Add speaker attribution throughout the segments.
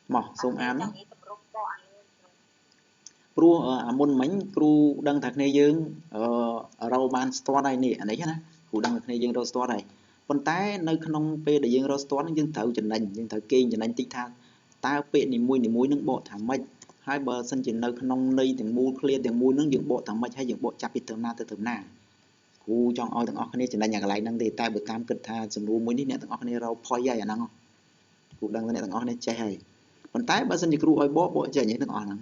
Speaker 1: mỏ xôm án Cru muôn mánh cru đăng thật này dương rau ban store này nè đấy na cru đăng thật này dương rau store này còn tái nơi không pe để dương rau store dương thử chừng này dương thử kinh chừng này tích than ta pe này mui nước bộ thảm mạch hai bờ sân chừng nơi không nơi tiếng mu clear tiếng mu nước dương bộ thảm mạch hay dương bộ chắp bị từ na cru trong oi từng óc này chừng này nhà lại năng thì ta bữa cam cực tha chừng mu nít nè từng óc này rau phoi dày à năng cru đăng này từng óc này chạy hay còn tái bờ sân chừng cru oi bộ chạy nhảy từng óc năng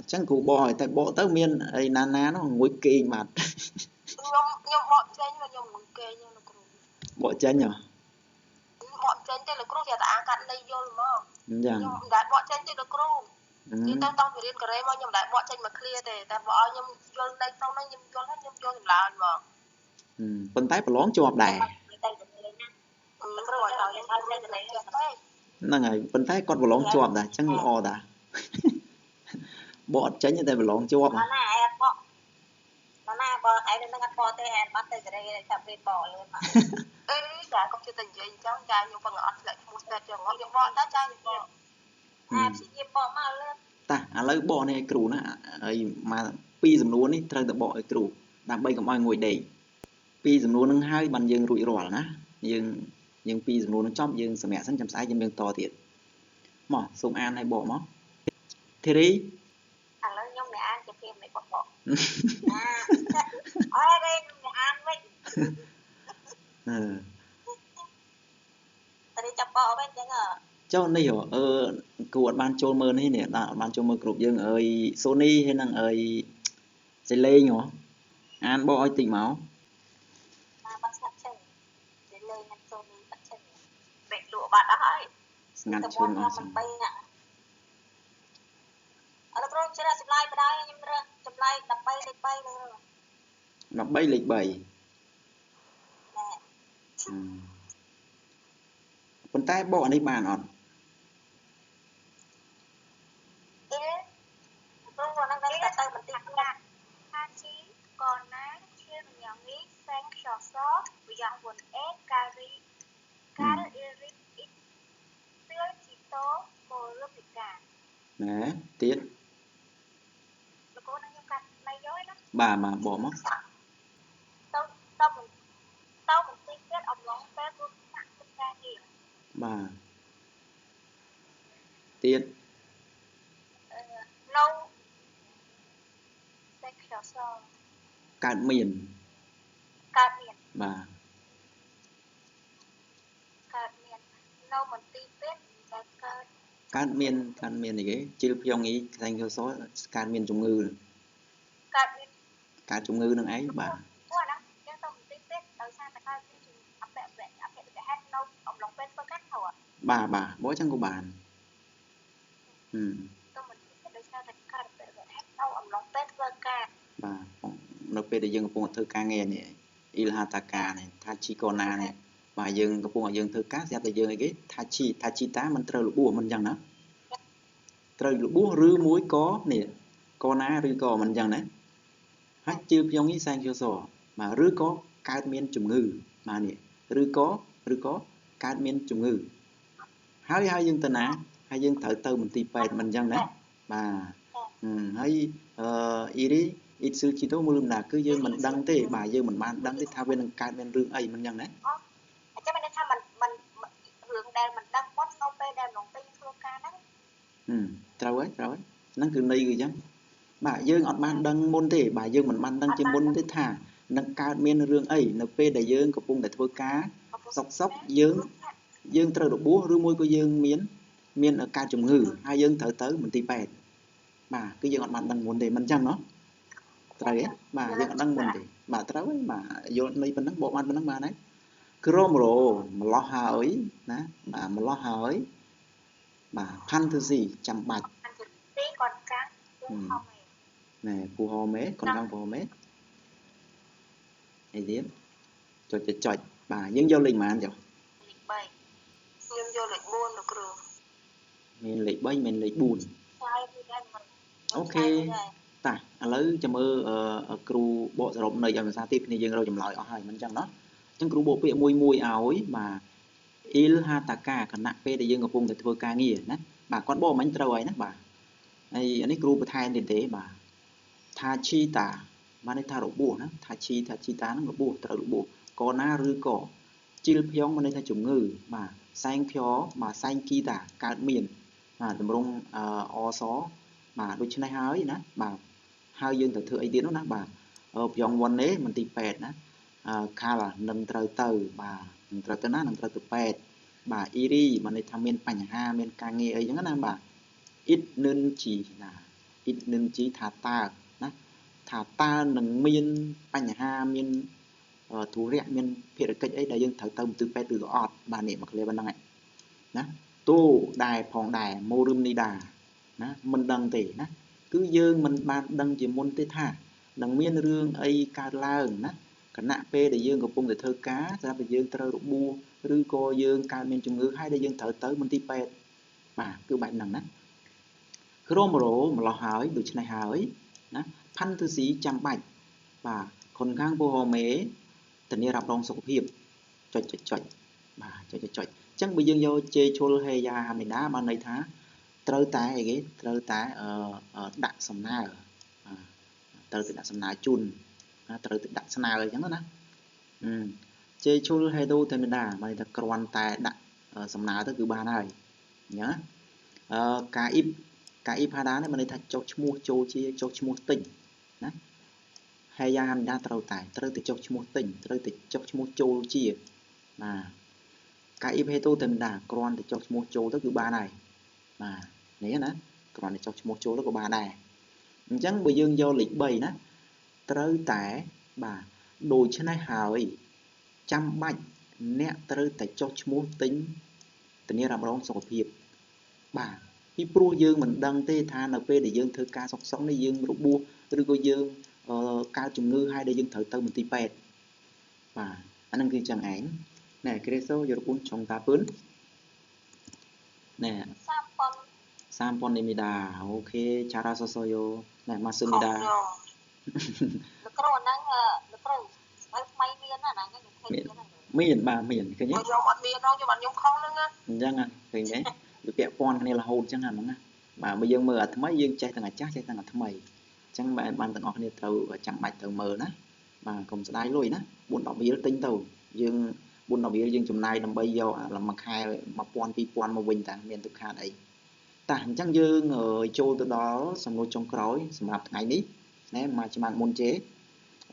Speaker 1: chẳng cụ bò tại bộ tới miên ấy na nó ngồi kỳ mà
Speaker 2: nhom bọn chơi nhưng mà nhom ngồi kê nhưng mà
Speaker 1: bộ chân nhở
Speaker 2: bọn chơi là cru thì ta cắt đây vô mà
Speaker 1: dạ
Speaker 2: nhom đã bọn chơi là cru thì ta tao phải điên cái mà nhom đã bọn chơi mà clear thì ta bỏ nhom vô đây xong nó nhom vô hết nhom vô thì lại mà
Speaker 1: bên tay phải lón cho đài nó ngày bên tay con phải lón cho đài chẳng lo đã bộ chân như tay phải lón cho mà
Speaker 2: nó na bò ấy nó ngắt bò tê hẹn bắt tê cái đây chạm về bò lên mà đã không chưa tình gì cháu trai nhưng mà ngọt lại một đợt trường ngọt những bò đã trai những bò chỉ nhịp bò mà lên
Speaker 1: ta lấy bò này cừu nó ấy mà pi dùm luôn đi trời tự bò cừu đang bayกับai ngồi đầy pi dùm luôn nó hai bàn dương rụi rỏ na dương pi dùm luôn nó chóp dương sầm mẹ sẵn chăm sái dương dương to thiệt mỏ sông an hay bò mỏ thế đi
Speaker 2: lớn nhung mẹ ăn cho phim mẹ bò ở đây mẹ ăn vậy đi chập bò bên chẳng
Speaker 1: cho nên hiểu cụ ban trôn mơ này nè ban trôn mơ group dương ơi Sony hay năng ơi dây lê nhở an bo ơi tỉnh máu
Speaker 2: bắt chân dây lê ngăn Sony bắt chân bệnh lụa bạn đã hỏi
Speaker 1: ngăn chân
Speaker 2: nó mình bay nè ở đâu rồi chưa ra chụp like đây nhưng mà chụp like đập bay luôn
Speaker 1: đập bay lịch 7ប៉ុន្តែបកនេះបានអត់
Speaker 2: ព្រោះហ្នឹងទៅបន្តិចទៀតថាជីកូនណាជាយ៉ាងនេះសែងខ្យល់សវាយ៉ាងវុនអេការីអ៊ីរិកអ៊ីទឿជីតូកូលពិកា
Speaker 1: ណែទៀត
Speaker 2: លោកគ្រូនឹងខ្ញុំកាត់ណៃយកណា
Speaker 1: បាទបកមក
Speaker 2: ទៅបន្តិចទៀតអំឡុងពេលពួកសាក់ទឹកការងារ
Speaker 1: បាទទៀត
Speaker 2: នៅតែខ្យល់ស
Speaker 1: កើតមាន
Speaker 2: បាទនៅបន្តិចទៀតតែ
Speaker 1: កើតមានអីគេជិលភ្យងអីខ្លាញ់ចូលសកើតមានជំងឺកើតជំងឺនឹងឯងបាទ
Speaker 2: ពួកណាយើងទៅបន្តិចទៀតដោយសារតែកើតមានអពាហ៍កហេតុនៅអំឡុងពេលធ្វើការទៅ
Speaker 1: បាទបើចឹងក៏បាន
Speaker 2: ទៅបន្តិចទៀតដោយសារតែកើតអពាហ៍កហេតុនៅអំឡុងពេលធ្វើការ
Speaker 1: បាទនៅពេលដែលយើងកំពុងធ្វើការងារនេះអ៊ីលហាតាកានេះថាជីកូណានេះបាទយើងកំពុងឲ្យយើងធ្វើការស្រាប់តែយើងអីគេថាជីតាមិនត្រូវរបួសមិនចឹងណាត្រូវរបួសឬមួយក៏នេះកូណាឬក៏មិនចឹងណាហើយជឿខ្ញុំនេះសែងជឿសបាទឬក៏កើតមានជំងឺបាទនេះឬក៏កើតមានជំងឺហើយយើងទៅណាហើយយើងត្រូវទៅមន្ទីរពេទ្យមិនចឹងណាបាទហើយអ៊ីរីអ៊ីស៊ឺជីតូមូលណាគឺយើងមិនដឹងទេបាទយើងមិនបានដឹងទេថាវានឹងកើតមានរឿងអីមិនចឹងណា
Speaker 2: អញ្ចឹងមានថាมันរឿងដែលមិនដឹងមុននៅពេលដែលក្នុងពេលធ្វើការហ្នឹង
Speaker 1: ត្រូវហើយហ្នឹងគឺន័យគឺចឹងបាទយើងអត់បានដឹងមុនទេបាទយើងមិនបានដឹងជាមុនទេថានឹងកើតមានរឿងអីនៅពេលដែលយើងកំពុងតែធ្វើការសុកយើងត្រូវរបួសឬមួយក៏យើងមានការជំងឺហើយយើងត្រូវទៅមន្ទីរពេទ្យបាទគឺយើងអត់បានដឹងមុនទេមិនចឹងណោះត្រូវទេបាទយើងអត់ដឹងមុនទេបាទត្រូវហើយបាទយល់ន័យប៉ុណ្ណឹងបកបានប៉ុណ្ណឹងបានហើយក្រមរោម្លោះហើយណាបាទម្លោះហើយបាទផាន់ទូស៊ីចាំបាច់
Speaker 2: ទីកូនកាំង
Speaker 1: ណែពូហោមេកូនកាំងពូហោមេអីទៀតចុចបាទយើងយកលេខប៉ុន្មានចុះ
Speaker 2: លេខ3ខ្ញុំយកលេខ4លោកគ្រូ
Speaker 1: មានលេខ3មានលេខ4អូខេតាឥឡូវចាំមើលគ្រូបកសរុបនៃភាសាទីគ្នាយើងរកចម្លើយអស់ហើយមិនចឹងណោះអញ្ចឹងគ្រូបកពាក្យមួយឲ្យបាទ Ilhataka គណៈពេលដែលយើងកំពុងតែធ្វើការងារណាបាទគាត់បកមិញត្រូវហើយណាបាទហើយអានេះគ្រូបន្ថែមទៀតទេបាទ Tachita បានន័យថារបួសណា Tachita ហ្នឹងរបួសត្រូវរបួសកណាឬក៏ជីលភ្យងបានន័យថាជំងឺបាទសែងខ្យបាទសែងគីតាកើតមានបាទតម្រង់អសបាទដូច្នេះហើយណាបាទហើយយើងត្រូវធ្វើអីទៀតនោះណាបាទភ្យងវ៉ុននេះមន្ទីរពេទ្យណាខាលនឹងត្រូវទៅបាទនឹងត្រូវទៅណានឹងត្រូវទៅពេទ្យបាទអ៊ីរីបានន័យថាមានបញ្ហាមានការងារអីចឹងណាបាទអ៊ីតនឹងជីណាអ៊ីតនឹងជីថាតើណាថាតើនឹងមានបញ្ហាមានធុរៈមានភារកិច្ចអីដែលយើងត្រូវទៅមន្ទីរពេទ្យឬក៏អត់បាទនេះមកឃ្លាប៉ុណ្ណឹងឯងណាតូដែរផងដែរមូរឹមនីដាណាមិនដឹងទេណាគឺយើងមិនបានដឹងជាមុនទេថានឹងមានរឿងអីកើតឡើងណាគណៈពេលដែលយើងកំពុងតែធ្វើការស្រាប់តែយើងត្រូវរបួសឬក៏យើងកើតមានជំងឺហើយដែលយើងត្រូវទៅមន្ទីរពេទ្យបាទគឺបែបហ្នឹងណាក្រមរោម្លោះហើយដូច្នេះហើយណាផាន់ទឺស៊ីចាំបាច់បាទខុនខាងពូហមេធានារ៉ាប់រងសុខភាពចុចបាទចុចអញ្ចឹងបើយើងយកជេឈុលហេយ៉ាហាមីដាបានន័យថាត្រូវតែអីគេត្រូវតែដាក់សំណើត្រូវទៅដាក់សំណើជូនត្រូវទៅដាក់ស្នើអញ្ចឹងណាជេឈុលហេដូធាមីដាបានន័យថាគ្រាន់តែដាក់សំណើទៅគឺបានហើយអញ្ចឹងការអ៊ីបហាដានេះបានន័យថាចុះឈ្មោះចូលជាចុះឈ្មោះទិញណាហើយយ៉ាហាមីដាត្រូវទៅចុះឈ្មោះទិញត្រូវទៅចុះឈ្មោះចូលជាបាទការអ៊ីបហេដូធាមីដាគ្រាន់តែចុះឈ្មោះចូលទៅគឺបានហើយបាទនេះណាគ្រាន់តែចុះឈ្មោះចូលទៅក៏បានដែរអញ្ចឹងបើយើងយកលេខ3ណាត្រូវតែបាទដូច្នេះហើយចាំបាច់អ្នកត្រូវតែចុះឈ្មោះទិញធានារ៉ាប់រងសុខភាពបាទពីព្រោះយើងមិនដឹងទេថានៅពេលដែលយើងធ្វើការសុកនេះយើងរបួសឬក៏យើងកើតជំងឺហើយដែលយើងត្រូវទៅមន្ទីរពេទ្យបាទអាហ្នឹងគឺចឹងឯងណែក្រេសូយរពុនចុងតាពឿនណែសាមប៉ុននីមីដាអូខេចារ៉ាសសូយោណែម៉ាស៊ូមីដាលោក
Speaker 2: គ្រូហ្នឹងលោកគ្រូស្បែកថ្មីមានណាហ្នឹងខ្ញុំឃើញ
Speaker 1: មានបាទមានឃើញទេ
Speaker 2: ខ្ញុំអត់មានដល់ខ្ញុំអត់ខ្ញុំខុសហ្នឹង
Speaker 1: អញ្ចឹងឃើញទេវាពាក់ព័ន្ធគ្នារហូតអញ្ចឹងហ្នឹងណាបាទបើយើងមើលអាថ្មីយើងចេះទាំងអាចាស់ចេះទាំងអាថ្មីអញ្ចឹងបានទាំងអស់គ្នាត្រូវចាំបាច់ត្រូវមើលណាបាទកុំស្ដាយលុយណា4-10រៀលទិញទៅយើង4-10រៀលយើងចំណាយដើម្បីយកមួយខែ1000 2000មកវិញតាមានទុកខាតអីតាអញ្ចឹងយើងចូលទៅដល់សំណួរចុងក្រោយសម្រាប់ថ្ងៃនេះណែមកច្បាស់មុនជេ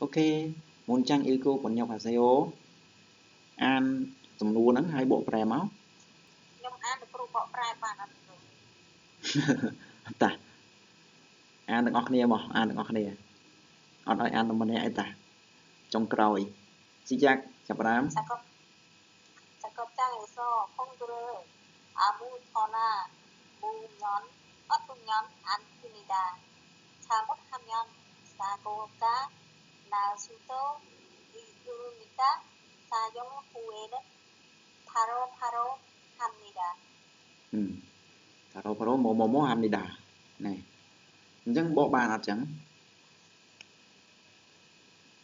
Speaker 1: អូខេមុនចាំងអ៊ីលកូបញ្ញាហាសេអូអានសំណួរហ្នឹងឲ្យបកប្រែមក
Speaker 2: ខ្ញុំអានទៅគ្រូបកប្រែបានអត់គ្រូ
Speaker 1: តាអានទាំងអស់គ្នាមកអានទាំងអស់គ្នាអត់ឲ្យអានតែម្នាក់អីតាចុងក្រោយស៊ីយ៉ាក់ចាប់ផ្ដើម
Speaker 2: សកបចាំងអេសខុងគ្រើអាមូថណាមូញ៉នអត់ពុញ៉នអានធីនីដាឆាមុតហាំញ៉នសាកូកាណាស៊ូតូវីយូមីតាសាយ៉ងហ៊ូអេដផារ៉ូហាំនីដា
Speaker 1: ផារ៉ូម៉ូហាំនីដាណែអញ្ចឹងបកបានអត់ចឹង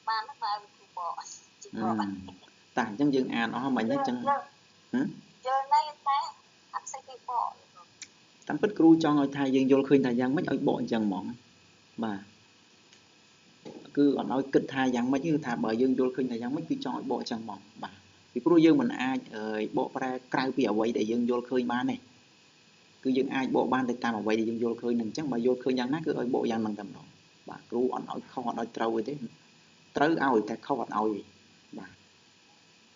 Speaker 2: បានបើគ្រូបកជីបក
Speaker 1: តាអញ្ចឹងយើងអានអស់មិញអញ្ចឹង
Speaker 2: យើងណៃតែអត់ស្អីគេបក
Speaker 1: តាមពិតគ្រូចង់ឲ្យថាយើងយល់ឃើញថាយ៉ាងម៉េចឲ្យបកអញ្ចឹងហ្មងបាទគឺអត់ឲ្យគិតថាយ៉ាងម៉េចគឺថាបើយើងយល់ឃើញថាយ៉ាងម៉េចគឺចង់ឲ្យបកអញ្ចឹងហ្មងបាទពីព្រោះយើងមិនអាចបកប្រែក្រៅពីអ្វីដែលយើងយល់ឃើញបានទេគឺយើងអាចបកបានទៅតាមអ្វីដែលយើងយល់ឃើញនឹងអញ្ចឹងបើយល់ឃើញយ៉ាងណាគឺឲ្យបកយ៉ាងហ្នឹងតែម្ដងបាទគ្រូអត់ឲ្យខុសអត់ឲ្យត្រូវទេត្រូវឲ្យតែខុសអត់ឲ្យទេបាទ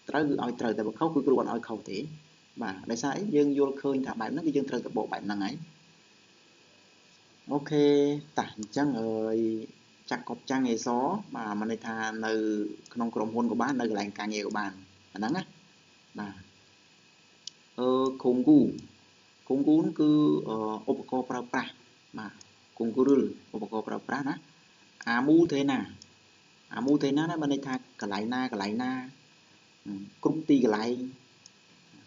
Speaker 1: ត្រូវគឺឲ្យត្រូវតែបើខុសគឺគ្រូអត់ឲ្យខុសទេបាទដោយសារអីយើងយល់ឃើញថាបែបហ្នឹងគឺយើងត្រូវតែបកបែបហ្នឹងហើយអូខេតាអញ្ចឹងចាក់កប់ចាំងអេសបាទមានន័យថានៅក្នុងក្រុមហ៊ុនក៏បាននៅកន្លែងការងារក៏បានអាហ្នឹងណាបាទខុងគូគឺឧបករណ៍ប្រើប្រាស់បាទគុងគូរុលឧបករណ៍ប្រើប្រាស់ណាអាមូទេណាណាមានន័យថាកន្លែងណាគ្រប់ទីកន្លែង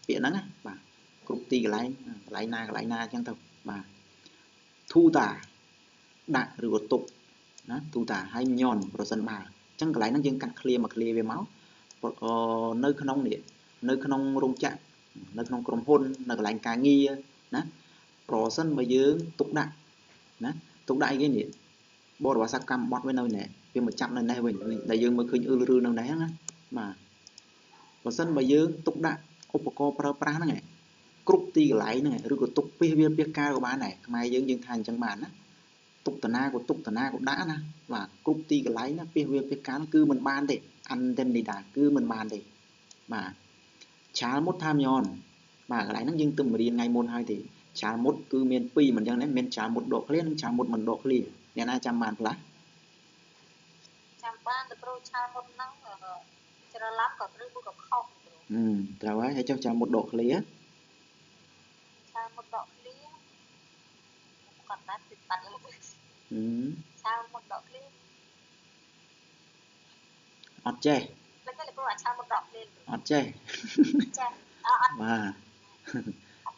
Speaker 1: ពាក្យហ្នឹងណាបាទគ្រប់ទីកន្លែងណាអញ្ចឹងទៅបាទធូតាដាក់ឬក៏ទុកណាទូតាហើយញ៉នប្រសិនបើអញ្ចឹងកន្លែងហ្នឹងយើងកាត់ឃ្លាមកឃ្លាវាមកនៅក្នុងនេះនៅក្នុងរោងចក្រ នៅក្នុងក្រុមហ៊ុននៅកន្លែងការងារណាប្រសិនបើយើងទុកដាក់ណាទុកដាក់អីគេនេះបរិយាសកម្មបត់វិញនៅនេះវាមកចាប់នៅនេះវិញដែលយើងមើលឃើញឬនៅនេះណាបាទប្រសិនបើយើងទុកដាក់ឧបករណ៍ប្រើប្រាស់ហ្នឹងឯងគ្រប់ទីកន្លែងហ្នឹងឬក៏ទុកពីវាពីការក៏បានដែរខ្មែរយើងថាអញ្ចឹងបានណាទុកតាណាក៏ទុកតាណាក៏ដាក់ណាបាទគ្រប់ទីកន្លែងណាពីវាពីការគឺមិនបានទេអន្តេននីតាគឺមិនបានទេបាទឆាលមុតថាមយ៉នបាទកន្លែងហ្នឹងយើងទៅរៀនថ្ងៃមុនហើយទេឆាលមុតគឺមាន2មិនអញ្ចឹងណាមានឆាលមុតដកឃ្លានិងឆាលមុតមិនដកឃ្លាអ្នកណាចាំបានខ្លះ
Speaker 2: ចាំបានទៅគ្រូឆាលមុតហ្នឹងច្រឡំក៏ឬមួយក៏ខុសគ្រូ
Speaker 1: ត្រូវហើយចុះឆាលមុតដកឃ្លា
Speaker 2: ឆាលមុតដកឃ្លាគាត់បានពិបាកឆាលមុតដកឃ្លា
Speaker 1: អត់ចេះ
Speaker 2: លេចទៅគ្រូឆាលមុតដកឃ្លា
Speaker 1: អត់ចេះ
Speaker 2: ចេះអត់
Speaker 1: បាទ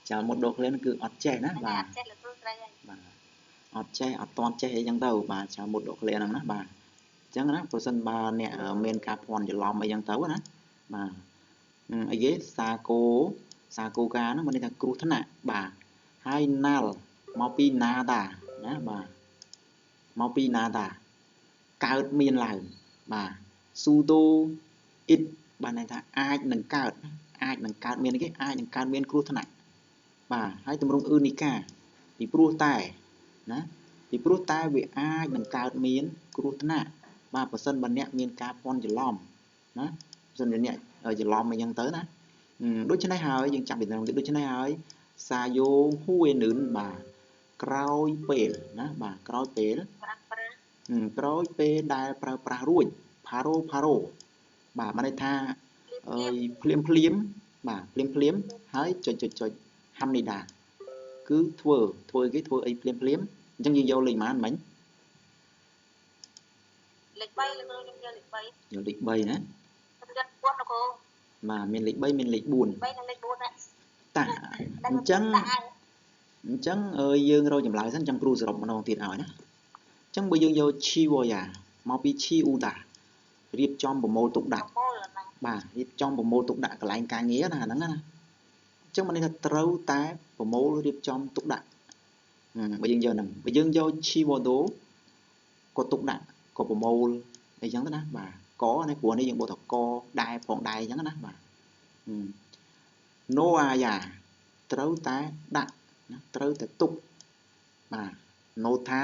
Speaker 1: ឆាលមុតដកឃ្លាគឺអត់ចេះណាបាទ
Speaker 2: អត់ចេះលោកគ្រូស្រីហើយ
Speaker 1: បាទអត់ចេះអត់តន់ចេះអីចឹងទៅបាទឆាលមុតដកឃ្លាហ្នឹងណាបាទអញ្ចឹងណាប្រសិនបើអ្នកមានការភ័ន្តច្រឡំអីចឹងទៅណាបាទអីគេសាគូកាហ្នឹងមានន័យថាគ្រោះថ្នាក់បាទហើយណាល់មកពីណាតាណាបាទមកពីណាតាកើតមានឡើងបាទស៊ូតូអ៊ីតបានន័យថាអាចនឹងកើតមានគេអាចនឹងកើតមានគ្រោះថ្នាក់បាទហើយទម្រង់អ៊ឺនីកាពីព្រោះតែណាពីព្រោះតែវាអាចនឹងកើតមានគ្រោះថ្នាក់បាទបើសិនបើអ្នកមានការភ័ន្តច្រឡំណាបើសិនជាអ្នកច្រឡំអីចឹងទៅណាដូច្នេះហើយយើងចាប់ពីត្រង់នេះដូច្នេះហើយសាយោហួយនឿនបាទក្រោយពេលណាបាទក្រោយពេលដែលប្រើប្រាស់រួចផារ៉ូបាទបានន័យថាភ្លាមបាទភ្លាមហើយចុចហាំនីដាគឺធ្វើអីភ្លាមអញ្ចឹងយើងយកលេខប៉ុន្មានមិញ
Speaker 2: លេខ3លោកខ្ញុំយកលេខ3
Speaker 1: យកលេខ3ណា
Speaker 2: ខ្ញុំយក4លោកគ្រូ
Speaker 1: បាទមានលេខ3មានលេខ4
Speaker 2: 3និងលេខ4ណា
Speaker 1: តាអញ្ចឹងយើងរកចម្លើយសិនចាំគ្រូសរុបម្ដងទៀតឲ្យណាអញ្ចឹងបើយើងយកឈីវយ៉ាមកពីឈីអ៊ូតារៀបចំប្រមូលទុកដាក់បាទរៀបចំប្រមូលទុកដាក់កន្លែងការងារណាហ្នឹងណាអញ្ចឹងមិនន័យថាត្រូវតែប្រមូលរៀបចំទុកដាក់បើយើងយកហ្នឹងបើយើងយកឈីវដូក៏ទុកដាក់ក៏ប្រមូលអីចឹងទៅណាបាទកនេះព្រោះនេះយើងបូកថាកដែរផងដែរអញ្ចឹងណាបាទណូអាយ៉ាត្រូវតែដាក់ណាត្រូវតែទុកបាទណូថា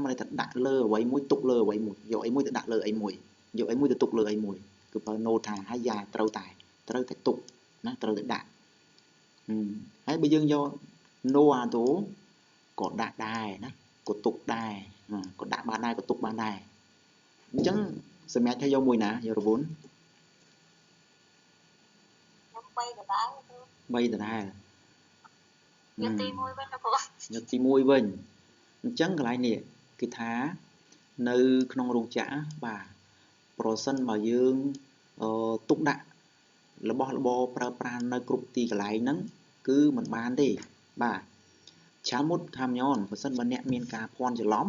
Speaker 1: មានន័យថាដាក់លើអ្វីមួយទុកលើអ្វីមួយយកអីមួយទៅដាក់លើអីមួយយកអីមួយទៅទុកលើអីមួយគឺប្រើណូថាហើយយ៉ាត្រូវតែទុកណាត្រូវតែដាក់ហើយបើយើងយកណូអាដូក៏ដាក់ដែរណាក៏ទុកដែរក៏ដាក់បានដែរក៏ទុកបានដែរអញ្ចឹងសម្រាប់ថាយកមួយណាយករវុន
Speaker 2: ខ្ញុំ3ដដែលយកទី1វិញលោកគ្រូ
Speaker 1: យកទី1វិញអញ្ចឹងកន្លែងនេះគឺថានៅក្នុងរោងចក្របាទប្រសិនបើយើងទុកដាក់របស់របរប្រើប្រាស់នៅគ្រប់ទីកន្លែងហ្នឹងគឺមិនបានទេបាទឆាមុតថាមយ៉នប្រសិនបើអ្នកមានការភ័ន្តច្រឡំ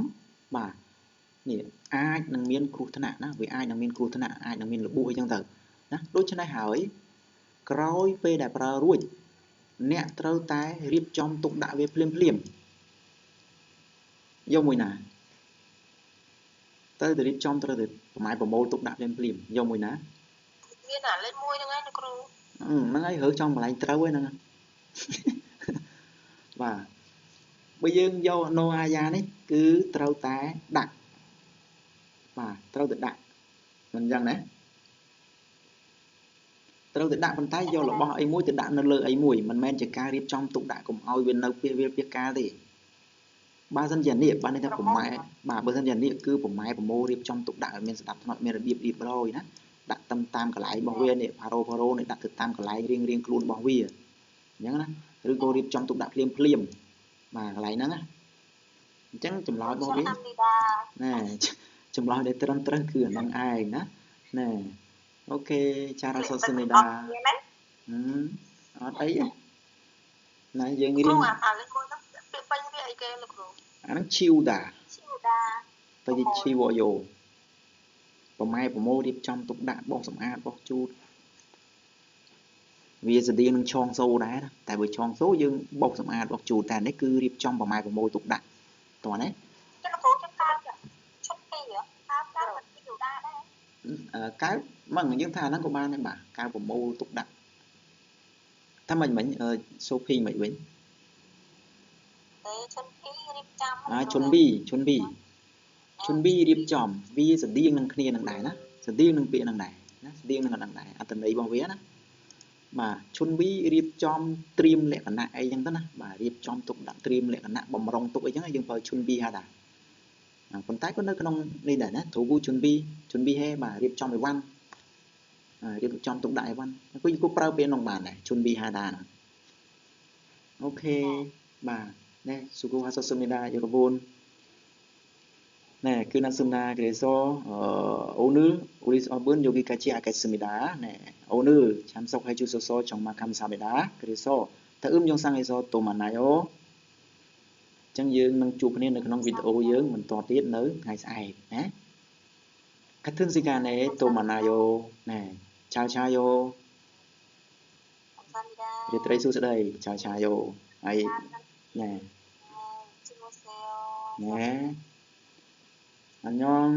Speaker 1: បាទនេះអាចនឹងមានគ្រោះថ្នាក់ណាវាអាចនឹងមានគ្រោះថ្នាក់អាចនឹងមានរបួសអីចឹងទៅណាដូច្នេះហើយក្រោយពេលដែលប្រើរួចអ្នកត្រូវតែរៀបចំទុកដាក់វាភ្លាមយកមួយណាត្រូវតែរៀបចំត្រូវតែប្រមូលទុកដាក់ភ្លាមយកមួយណា
Speaker 2: មានអាលេខ1ហ្នឹងឯងលោកគ្រូ
Speaker 1: ហ្នឹងហើយរើសចំកន្លែងត្រូវហ្នឹងបាទបើយើងយកណូអាយ៉ានេះគឺត្រូវតែដាក់បាទត្រូវតែដាក់មិនអញ្ចឹងណាត្រូវតែដាក់ប៉ុន្តែយករបស់អីមួយទៅដាក់នៅលើអីមួយមិនមែនជាការរៀបចំទុកដាក់កុំឲ្យវានៅពីវាពីកាលទេបើសិនជានេះបានន័យថាប្រម៉ែបាទបើសិនជានេះគឺប្រម៉ែប្រមូលរៀបចំទុកដាក់ឲ្យមានស្ដាប់ធ្នាប់មានរបៀបរៀបរយណាដាក់តាមកន្លែងរបស់វានេះផារ៉ូនេះដាក់ទៅតាមកន្លែងរៀងខ្លួនរបស់វាអញ្ចឹងណាឬក៏រៀបចំទុកដាក់ភ្លាមបាទកន្លែងហ្នឹងណាអញ្ចឹងចម្លើយរបស់វាណែចម្លើយដែលត្រឹមត្រូវគឺអាហ្នឹងឯងណាណែអូខេចារសុសិនីដាអត់អីណាយើងរៀន
Speaker 2: អាលេខ1ហ្នឹងពាក្យពេញវាអីគេលោកគ្រូ
Speaker 1: អាហ្នឹងឈីវដាទៅជាឈីវយ៉ូប្រម៉ែប្រមូលរៀបចំទុកដាក់បោសសម្អាតបោសជូត វាស្តៀងនឹងឆងសូដែរតែបើឆងសូយើងបោកសម្អាតបោកជូតតែនេះគឺរៀបចំប្រម៉ែប្រមូលទុកដាក់តោះណា
Speaker 2: ចុះលោកគ្រូចាំកើឈុតពីកើមិនពីយូដាដែរ
Speaker 1: កើមិនយើងថាហ្នឹងក៏បានដែរបាទកើប្រមូលទុកដាក់ថាមិនសូភីមិនវិញ
Speaker 2: ឈុនភីរៀបចំ
Speaker 1: ឈុនប៊ីរៀបចំវាស្តៀងនឹងគ្នានឹងដែរណាស្តៀងនឹងពាក្យនឹងដែរណាស្តៀងនឹងហ្នឹងដែរអត្ថន័យរបស់វាណាបាទឈុនប៊ីរៀបចំត្រៀមលក្ខណៈអីចឹងទៅណាបាទរៀបចំទុកដាក់ត្រៀមលក្ខណៈបំរុងទុកអីចឹងយើងប្រើឈុនប៊ីហៅដែរប៉ុន្តែក៏នៅក្នុងនេះដែរណាទូឈុនប៊ីហេបាទរៀបចំអីវ៉ាន់រៀបចំទុកដាក់អីវ៉ាន់គូប្រើពេលនោះបានដែរឈុនប៊ីហៅដែរអូខេបាទនេះសុខហាសុសុមីដាយរបូនណែគឺណាសុណាក្រេសអូនឺអូលីសអប៊ុនយោគីកាជាអាកេសមីដាណែអូនឺឆាំសុកហើយជូសសចង់មកខំសាមីដាក្រេសតើយ៉ងសាំងអេសតូម៉ាណៃអូអញ្ចឹងយើងនឹងជួបគ្នានៅក្នុងវីដេអូយើងបន្តទៀតនៅថ្ងៃស្អែកណាកាត់ទិនស៊ីកាណេតូម៉ាណៃអូណែឆាវឆាយោរាត្រីសួស្តីឆាវឆាយោហើយណែអញ្ញង